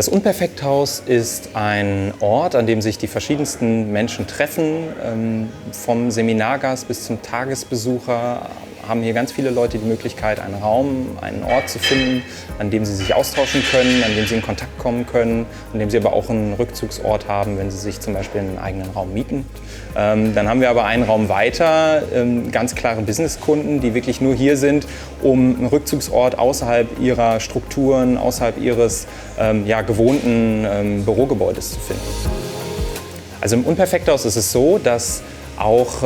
Das Unperfekthaus ist ein Ort, an dem sich die verschiedensten Menschen treffen. Vom Seminargast bis zum Tagesbesucher haben hier ganz viele Leute die Möglichkeit, einen Raum, einen Ort zu finden, an dem sie sich austauschen können, an dem sie in Kontakt kommen können, an dem sie aber auch einen Rückzugsort haben, wenn sie sich zum Beispiel einen eigenen Raum mieten. Dann haben wir aber einen Raum weiter, ganz klare Businesskunden, die wirklich nur hier sind, um einen Rückzugsort außerhalb ihrer Strukturen, außerhalb ihres gewohnten Bürogebäudes zu finden. Also im Unperfekthaus ist es so, dass auch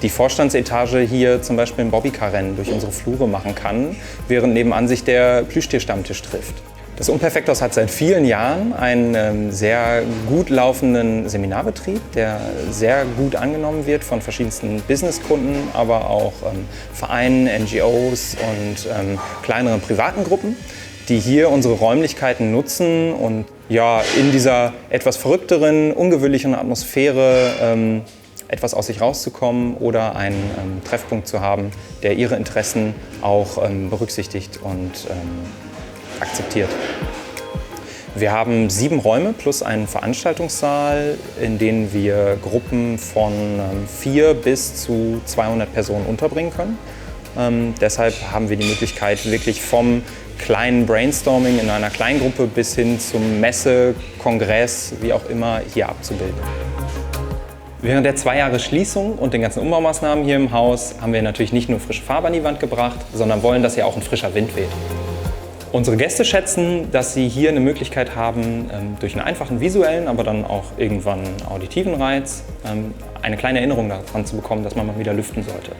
die Vorstandsetage hier zum Beispiel ein Bobbycar-Rennen durch unsere Flure machen kann, während nebenan sich der Plüschtier-Stammtisch trifft. Das Unperfekthaus hat seit vielen Jahren einen sehr gut laufenden Seminarbetrieb, der sehr gut angenommen wird von verschiedensten Businesskunden, aber auch Vereinen, NGOs und kleineren privaten Gruppen, die hier unsere Räumlichkeiten nutzen und in dieser etwas verrückteren, ungewöhnlichen Atmosphäre etwas aus sich rauszukommen oder einen Treffpunkt zu haben, der ihre Interessen auch berücksichtigt und akzeptiert. Wir haben 7 Räume plus einen Veranstaltungssaal, in denen wir Gruppen von 4 bis zu 200 Personen unterbringen können. Deshalb haben wir die Möglichkeit, wirklich vom kleinen Brainstorming in einer Kleingruppe bis hin zum Messe, Kongress, wie auch immer, hier abzubilden. Während der 2 Jahre Schließung und den ganzen Umbaumaßnahmen hier im Haus haben wir natürlich nicht nur frische Farbe an die Wand gebracht, sondern wollen, dass hier auch ein frischer Wind weht. Unsere Gäste schätzen, dass sie hier eine Möglichkeit haben, durch einen einfachen visuellen, aber dann auch irgendwann auditiven Reiz, eine kleine Erinnerung daran zu bekommen, dass man mal wieder lüften sollte.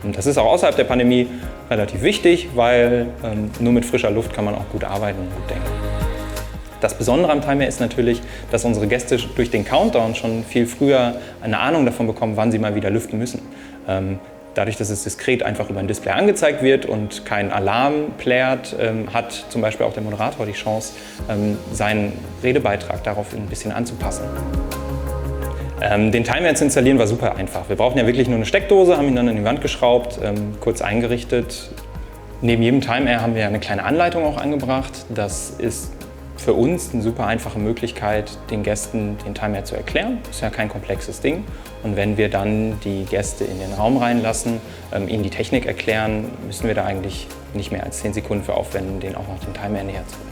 Und das ist auch außerhalb der Pandemie relativ wichtig, weil nur mit frischer Luft kann man auch gut arbeiten und gut denken. Das Besondere am Timer ist natürlich, dass unsere Gäste durch den Countdown schon viel früher eine Ahnung davon bekommen, wann sie mal wieder lüften müssen. Dadurch, dass es diskret einfach über ein Display angezeigt wird und kein Alarm plärt, hat zum Beispiel auch der Moderator die Chance, seinen Redebeitrag darauf ein bisschen anzupassen. Den Timer zu installieren war super einfach. Wir brauchen ja wirklich nur eine Steckdose, haben ihn dann in die Wand geschraubt, kurz eingerichtet. Neben jedem Timer haben wir eine kleine Anleitung auch angebracht. Das ist für uns eine super einfache Möglichkeit, den Gästen den Timer zu erklären. Das ist ja kein komplexes Ding. Und wenn wir dann die Gäste in den Raum reinlassen, ihnen die Technik erklären, müssen wir da eigentlich nicht mehr als 10 Sekunden für aufwenden, denen auch noch den Timer näher zu bringen.